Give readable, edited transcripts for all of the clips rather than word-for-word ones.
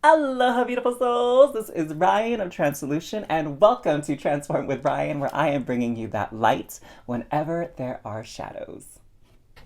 Aloha, beautiful souls. This is Ryan of tranSOULution, and welcome to Transform with Ryan, where I am bringing you that light whenever there are shadows.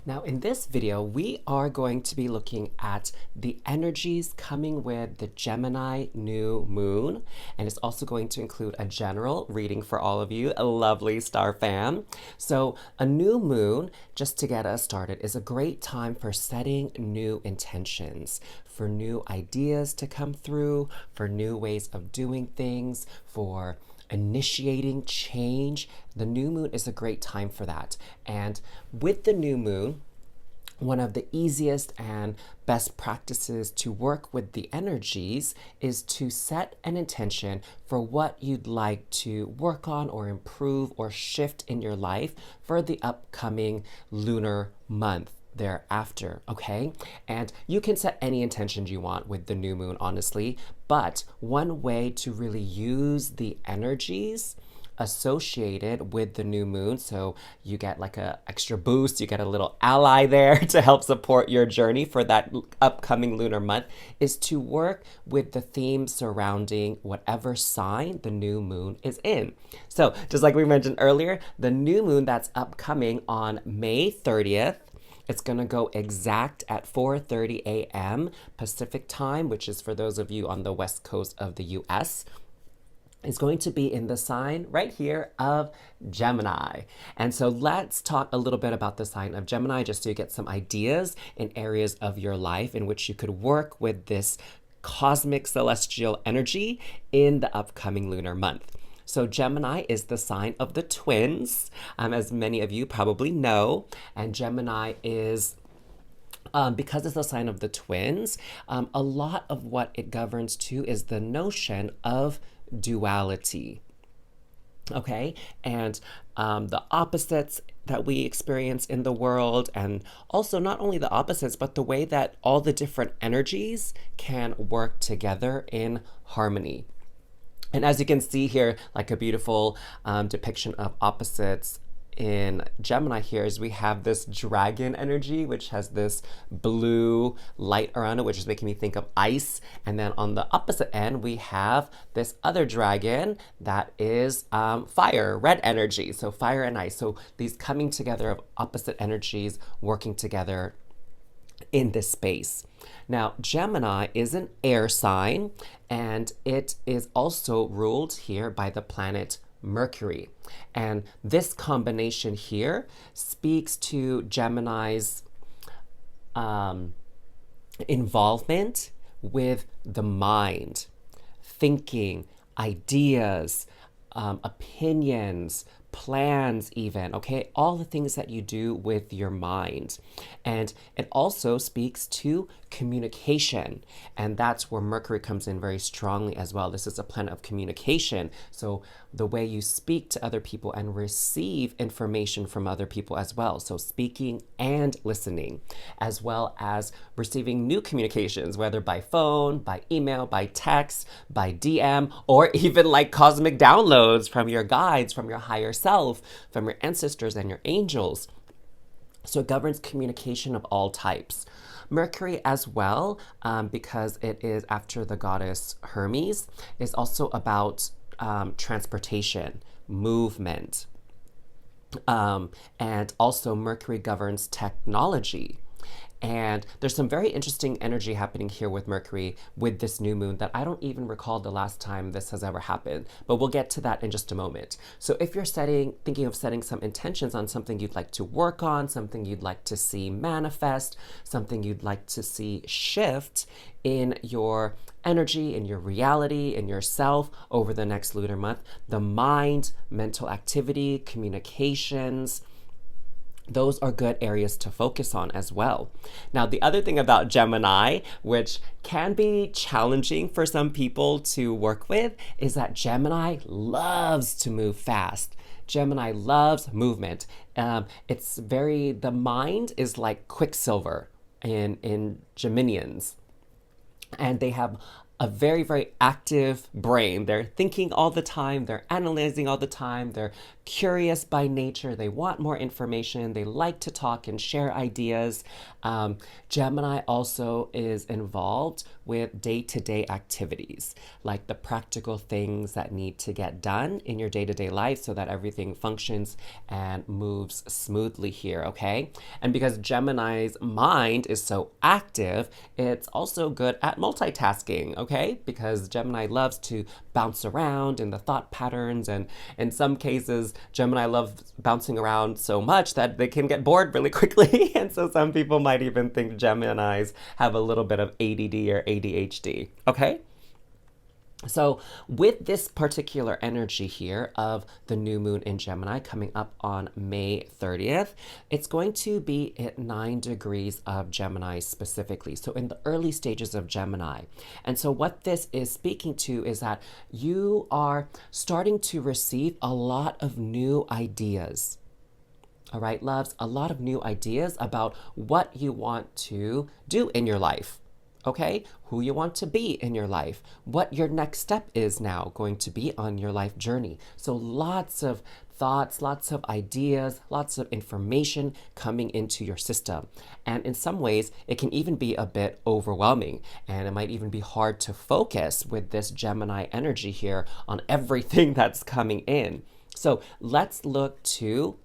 Now, in this video, we are going to be looking at the energies coming with the Gemini New Moon, and it's also going to include a general reading for all of you, a lovely star fam. So, a new moon, just to get us started, is a great time for setting new intentions, for new ideas to come through, for new ways of doing things, for initiating change. The new moon is a great time for that. And with the new moon, one of the easiest and best practices to work with the energies is to set an intention for what you'd like to work on or improve or shift in your life for the upcoming lunar month thereafter, okay? And you can set any intentions you want with the new moon, honestly, but one way to really use the energies associated with the new moon, so you get like a extra boost, you get a little ally there to help support your journey for that upcoming lunar month, is to work with the themes surrounding whatever sign the new moon is in. So just like we mentioned earlier, the new moon that's upcoming on May 30th, it's going to go exact at 4:30 a.m. Pacific time, which is for those of you on the west coast of the US. Is going to be in the sign right here of Gemini. And so let's talk a little bit about the sign of Gemini just so you get some ideas in areas of your life in which you could work with this cosmic celestial energy in the upcoming lunar month. So Gemini is the sign of the twins, as many of you probably know. And Gemini is because it's a sign of the twins, a lot of what it governs too is the notion of duality. Okay, and the opposites that we experience in the world, and also not only the opposites, but the way that all the different energies can work together in harmony. And as you can see here, like a beautiful depiction of opposites in Gemini here is we have this dragon energy, which has this blue light around it, which is making me think of ice. And then on the opposite end, we have this other dragon that is fire, red energy. So fire and ice. So these coming together of opposite energies working together in this space. Now, Gemini is an air sign, and it is also ruled here by the planet Mercury. And this combination here speaks to Gemini's involvement with the mind, thinking, ideas, opinions, plans even, okay? All the things that you do with your mind. And it also speaks to communication. And that's where Mercury comes in very strongly as well. This is a planet of communication. So the way you speak to other people and receive information from other people as well. So speaking and listening, as well as receiving new communications, whether by phone, by email, by text, by DM, or even like cosmic downloads from your guides, from your higher self, from your ancestors and your angels. So it governs communication of all types. Mercury as well, because it is after the goddess Hermes, is also about transportation, movement. And also Mercury governs technology. And there's some very interesting energy happening here with Mercury with this new moon that I don't even recall the last time this has ever happened, but we'll get to that in just a moment. So if you're thinking of setting some intentions on something you'd like to work on, something you'd like to see manifest, something you'd like to see shift in your energy, in your reality, in yourself over the next lunar month, the mind, mental activity, communications, those are good areas to focus on as well. Now, the other thing about Gemini, which can be challenging for some people to work with, is that Gemini loves to move fast. Gemini loves movement. The mind is like Quicksilver in Geminians. And they have a very, very active brain. They're thinking all the time, they're analyzing all the time, they're curious by nature, they want more information, they like to talk and share ideas. Gemini also is involved with day-to-day activities, like the practical things that need to get done in your day-to-day life so that everything functions and moves smoothly here, okay? And because Gemini's mind is so active, it's also good at multitasking, okay? Because Gemini loves to bounce around in the thought patterns, and in some cases, Gemini loves bouncing around so much that they can get bored really quickly. And so some people might even think Geminis have a little bit of ADD or ADHD, okay? So with this particular energy here of the new moon in Gemini coming up on May 30th, it's going to be at 9 degrees of Gemini specifically. So in the early stages of Gemini. And so what this is speaking to is that you are starting to receive a lot of new ideas. All right, loves, a lot of new ideas about what you want to do in your life. Okay, who you want to be in your life, what your next step is now going to be on your life journey. So lots of thoughts, lots of ideas, lots of information coming into your system. And in some ways, it can even be a bit overwhelming, and it might even be hard to focus with this Gemini energy here on everything that's coming in. So let's look to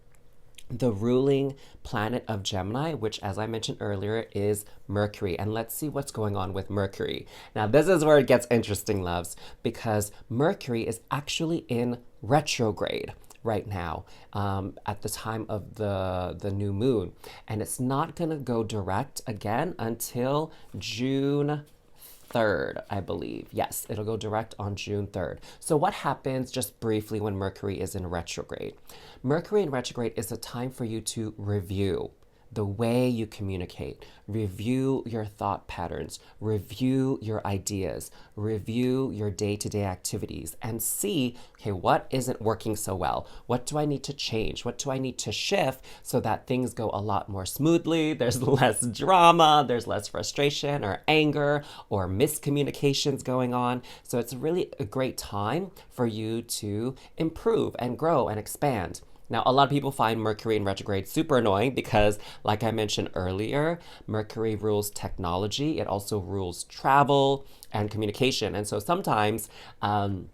the ruling planet of Gemini, which, as I mentioned earlier, is Mercury. And let's see what's going on with Mercury. Now, this is where it gets interesting, loves, because Mercury is actually in retrograde right now at the time of the new moon. And it's not going to go direct again until June 3rd, I believe. Yes, it'll go direct on June 3rd. So what happens just briefly when Mercury is in retrograde? Mercury in retrograde is a time for you to review the way you communicate, review your thought patterns, review your ideas, review your day-to-day activities, and see, okay, what isn't working so well? What do I need to change? What do I need to shift so that things go a lot more smoothly? There's less drama, there's less frustration or anger or miscommunications going on. So it's really a great time for you to improve and grow and expand. Now, a lot of people find Mercury in retrograde super annoying because, like I mentioned earlier, Mercury rules technology. It also rules travel and communication. And so sometimes, well,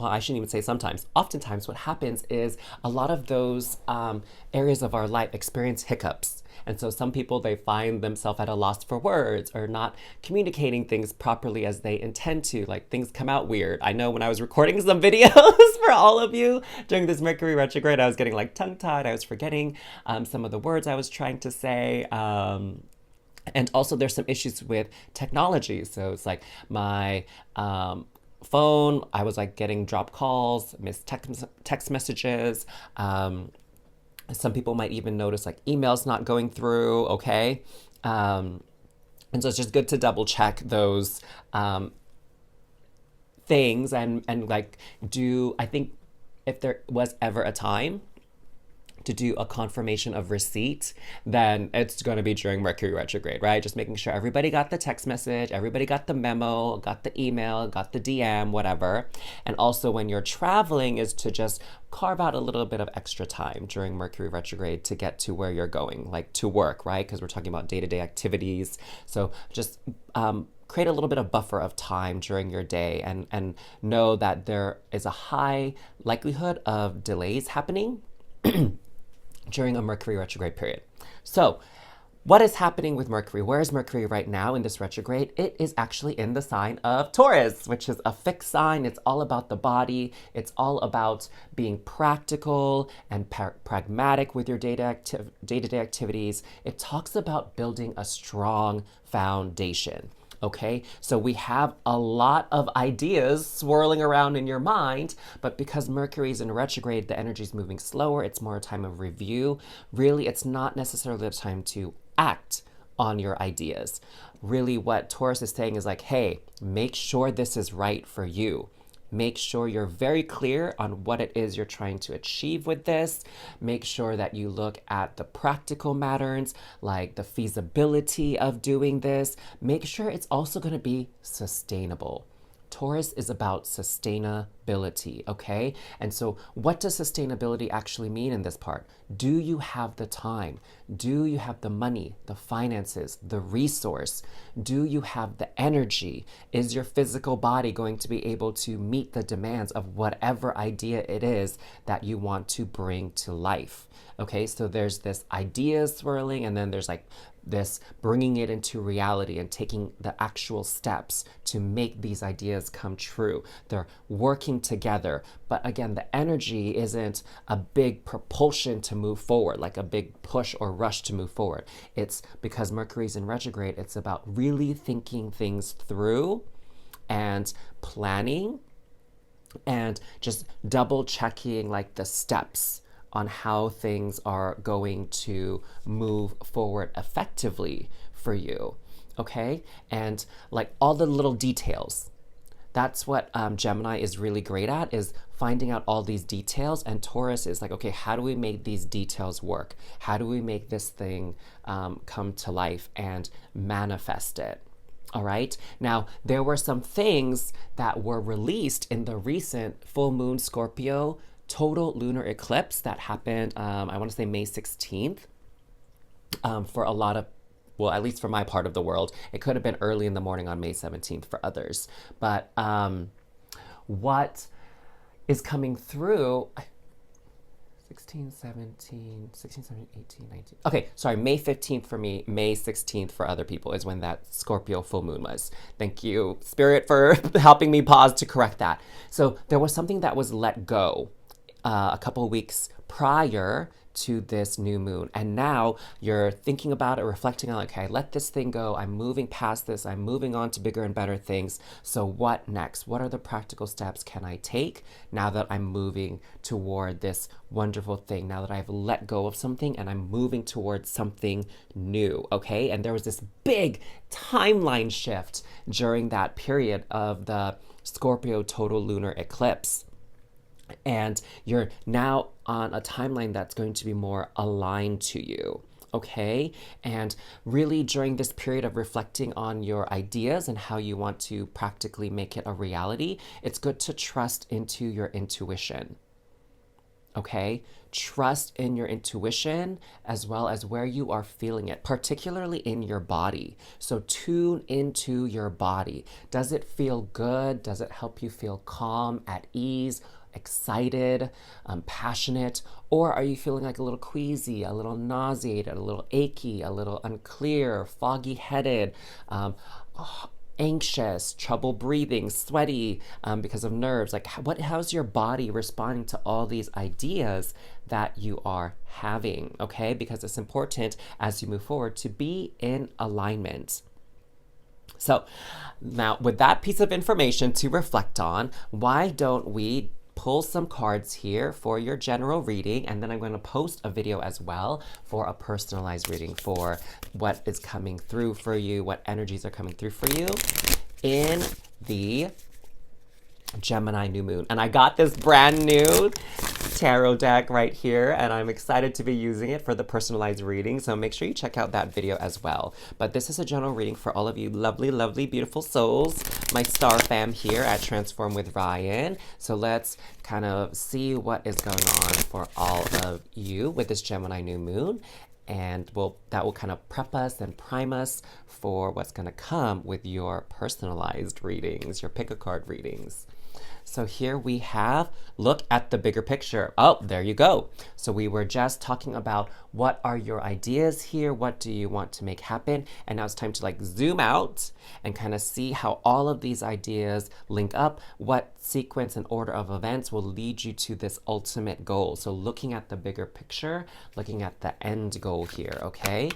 I shouldn't even say sometimes. Oftentimes, what happens is a lot of those areas of our life experience hiccups. And so some people, they find themselves at a loss for words or not communicating things properly as they intend to. Like, things come out weird. I know when I was recording some videos for all of you during this Mercury retrograde, I was getting like tongue-tied. I was forgetting some of the words I was trying to say. And also there's some issues with technology. So it's like my phone, I was like getting drop calls, missed text messages. Some people might even notice like emails not going through, okay? And so it's just good to double check those things and like I think if there was ever a time to do a confirmation of receipt, then it's going to be during Mercury retrograde, right? Just making sure everybody got the text message, everybody got the memo, got the email, got the DM, whatever. And also when you're traveling is to just carve out a little bit of extra time during Mercury retrograde to get to where you're going, like to work, right? Because we're talking about day-to-day activities. So just create a little bit of buffer of time during your day and know that there is a high likelihood of delays happening during a Mercury retrograde period. So what is happening with Mercury? Where is Mercury right now in this retrograde? It is actually in the sign of Taurus, which is a fixed sign. It's all about the body. It's all about being practical and pragmatic with your day-to-day activities. It talks about building a strong foundation. Okay, so we have a lot of ideas swirling around in your mind, but because Mercury is in retrograde, the energy is moving slower. It's more a time of review. Really, it's not necessarily a time to act on your ideas. Really, what Taurus is saying is like, hey, make sure this is right for you. Make sure you're very clear on what it is you're trying to achieve with this. Make sure that you look at the practical matters, like the feasibility of doing this. Make sure it's also going to be sustainable. Taurus is about sustainability, okay? And so what does sustainability actually mean in this part? Do you have the time? Do you have the money, the finances, the resource? Do you have the energy? Is your physical body going to be able to meet the demands of whatever idea it is that you want to bring to life? Okay, so there's this idea swirling, and then there's like this bringing it into reality and taking the actual steps to make these ideas come true. They're working together, but again, the energy isn't a big propulsion to move forward, like a big push or rush to move forward. It's because Mercury's in retrograde, it's about really thinking things through and planning and just double checking like the steps on how things are going to move forward effectively for you, okay? And like all the little details. That's what Gemini is really great at, is finding out all these details. And Taurus is like, okay, how do we make these details work? How do we make this thing come to life and manifest it? All right. Now, there were some things that were released in the recent full moon Scorpio total lunar eclipse that happened, I want to say May 16th, for a lot of, well, at least for my part of the world. It could have been early in the morning on May 17th for others. But what is coming through, 16, 17, 16, 17, 18, 19. Okay, sorry, May 15th for me, May 16th for other people is when that Scorpio full moon was. Thank you, Spirit, for helping me pause to correct that. So there was something that was let go a couple of weeks prior to this new moon. And now you're thinking about it, reflecting on, okay, let this thing go. I'm moving past this. I'm moving on to bigger and better things. So what next? What are the practical steps can I take now that I'm moving toward this wonderful thing? Now that I've let go of something and I'm moving towards something new, okay? And there was this big timeline shift during that period of the Scorpio total lunar eclipse. And you're now on a timeline that's going to be more aligned to you, okay? And really during this period of reflecting on your ideas and how you want to practically make it a reality, it's good to trust into your intuition, okay? Trust in your intuition as well as where you are feeling it, particularly in your body. So tune into your body. Does it feel good? Does it help you feel calm, at ease, excited, passionate? Or are you feeling like a little queasy, a little nauseated, a little achy, a little unclear, foggy-headed, anxious, trouble breathing, sweaty because of nerves? Like, how's your body responding to all these ideas that you are having, okay? Because it's important as you move forward to be in alignment. So now with that piece of information to reflect on, why don't we pull some cards here for your general reading, and then I'm going to post a video as well for a personalized reading for what is coming through for you, what energies are coming through for you in the Gemini New Moon. And I got this brand new tarot deck right here, and I'm excited to be using it for the personalized reading, so make sure you check out that video as well. But this is a general reading for all of you lovely, lovely, beautiful souls, my star fam here at Transform with Ryan. So let's kind of see what is going on for all of you with this Gemini New Moon, and that will kind of prep us and prime us for what's going to come with your personalized readings, your pick-a-card readings. So here we have, look at the bigger picture. Oh, there you go. So we were just talking about what are your ideas here? What do you want to make happen? And now it's time to like zoom out and kind of see how all of these ideas link up. What sequence and order of events will lead you to this ultimate goal? So looking at the bigger picture, looking at the end goal here, okay?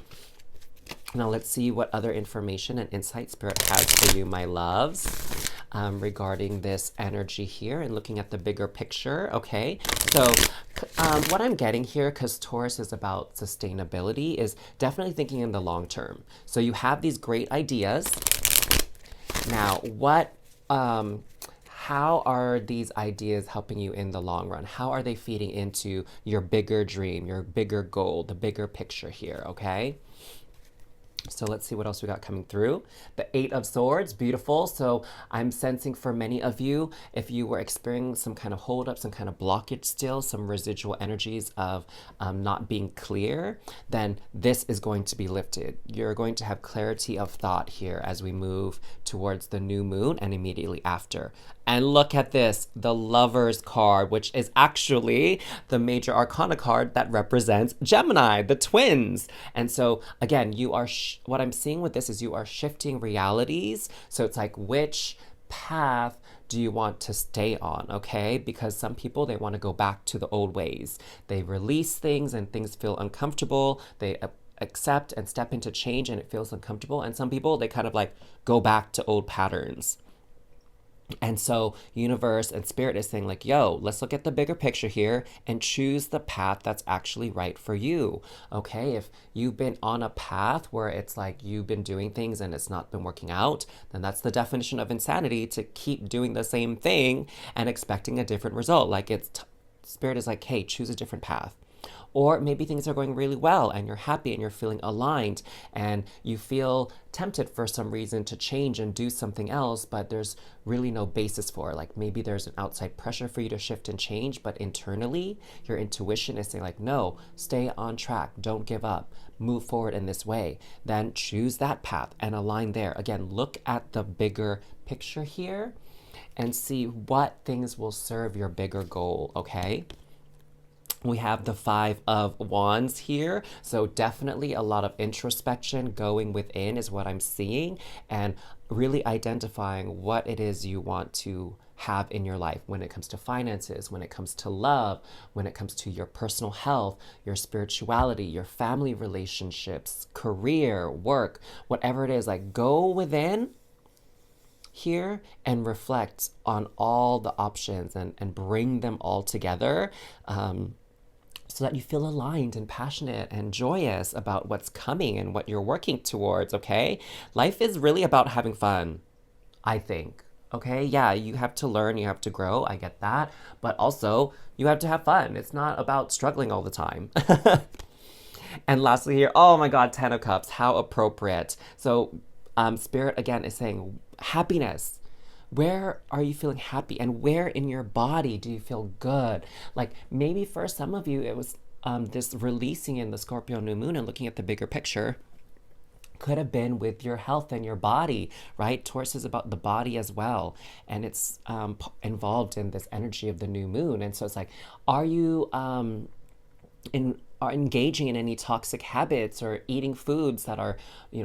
Now let's see what other information and insight Spirit has for you, my loves, regarding this energy here and looking at the bigger picture, okay? So what I'm getting here, because Taurus is about sustainability, is definitely thinking in the long term. So you have these great ideas. Now, how are these ideas helping you in the long run? How are they feeding into your bigger dream, your bigger goal, the bigger picture here, okay? So let's see what else we got coming through. The Eight of Swords, beautiful. So I'm sensing for many of you, if you were experiencing some kind of holdup, some kind of blockage still, some residual energies of not being clear, then this is going to be lifted. You're going to have clarity of thought here as we move towards the new moon and immediately after. And look at this, the Lover's card, which is actually the major arcana card that represents Gemini, the twins. And so again, you are, what I'm seeing with this is you are shifting realities. So it's like, which path do you want to stay on, okay? Because some people, they want to go back to the old ways. They release things and things feel uncomfortable. They accept and step into change and it feels uncomfortable. And some people, they kind of like go back to old patterns. And so universe and spirit is saying like, yo, let's look at the bigger picture here and choose the path that's actually right for you. Okay, if you've been on a path where it's like you've been doing things and it's not been working out, then that's the definition of insanity, to keep doing the same thing and expecting a different result. Like spirit is like, hey, choose a different path. Or maybe things are going really well and you're happy and you're feeling aligned and you feel tempted for some reason to change and do something else, but there's really no basis for it. Like maybe there's an outside pressure for you to shift and change, but internally your intuition is saying like, no, stay on track, don't give up, move forward in this way. Then choose that path and align there. Again, look at the bigger picture here and see what things will serve your bigger goal, okay? We have the Five of Wands here. So definitely a lot of introspection going within is what I'm seeing, and really identifying what it is you want to have in your life when it comes to finances, when it comes to love, when it comes to your personal health, your spirituality, your family relationships, career, work, whatever it is. Like go within here and reflect on all the options and bring them all together. So that you feel aligned and passionate and joyous about what's coming and what you're working towards, okay? Life is really about having fun, I think, okay? Yeah, you have to learn, you have to grow, I get that, but also you have to have fun. It's not about struggling all the time. And lastly here, oh my God, Ten of Cups, how appropriate. So Spirit again is saying happiness. Where are you feeling happy and where in your body do you feel good? Like maybe for some of you, it was this releasing in the Scorpio new moon and looking at the bigger picture could have been with your health and your body, right? Taurus is about the body as well. And it's involved in this energy of the new moon. And so it's like, are you are engaging in any toxic habits or eating foods that are,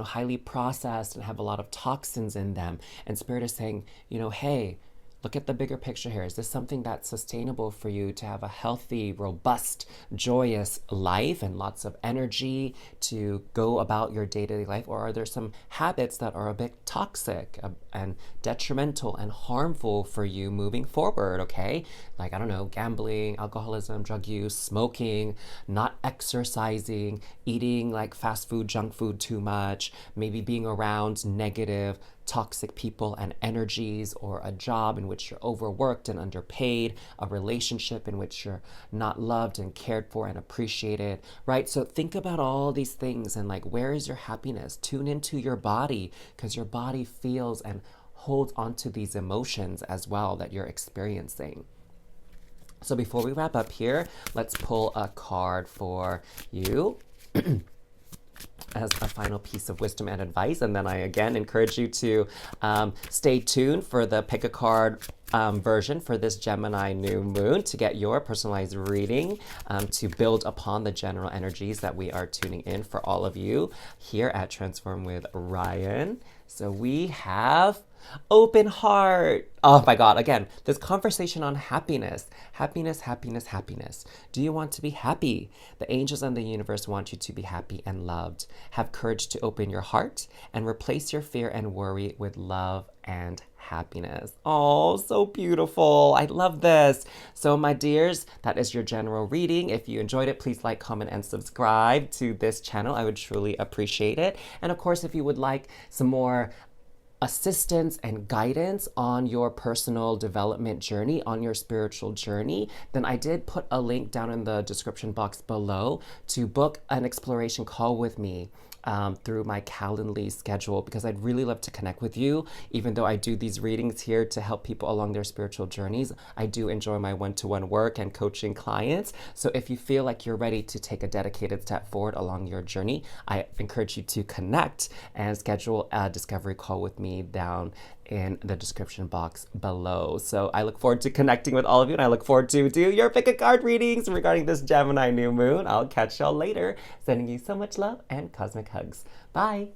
highly processed and have a lot of toxins in them? And Spirit is saying, hey, look at the bigger picture here. Is this something that's sustainable for you to have a healthy, robust, joyous life and lots of energy to go about your day-to-day life? Or are there some habits that are a bit toxic and detrimental and harmful for you moving forward, okay? Like, I don't know, gambling, alcoholism, drug use, smoking, not exercising, eating like fast food, junk food too much, maybe being around negative, toxic people and energies, or a job in which you're overworked and underpaid, a relationship in which you're not loved and cared for and appreciated, right? So think about all these things and like, where is your happiness? Tune into your body, because your body feels and holds onto these emotions as well that you're experiencing. So before we wrap up here, let's pull a card for you. As a final piece of wisdom and advice. And then I again encourage you to stay tuned for the pick a card version for this Gemini new moon to get your personalized reading to build upon the general energies that we are tuning in for all of you here at Transform with Ryan. So we have open heart. Oh my God, again, this conversation on happiness. Happiness, happiness, happiness. Do you want to be happy? The angels and the universe want you to be happy and loved. Have courage to open your heart and replace your fear and worry with love and happiness. Oh, so beautiful. I love this. So my dears, that is your general reading. If you enjoyed it, please like, comment, and subscribe to this channel. I would truly appreciate it. And of course, if you would like some more assistance and guidance on your personal development journey, on your spiritual journey, then I did put a link down in the description box below to book an exploration call with me through my Calendly schedule, because I'd really love to connect with you. Even though I do these readings here to help people along their spiritual journeys, I do enjoy my one-to-one work and coaching clients. So if you feel like you're ready to take a dedicated step forward along your journey, I encourage you to connect and schedule a discovery call with me down in the description box below. So I look forward to connecting with all of you, and I look forward to do your pick a card readings regarding this Gemini new moon. I'll catch y'all later. Sending you so much love and cosmic hugs. Bye.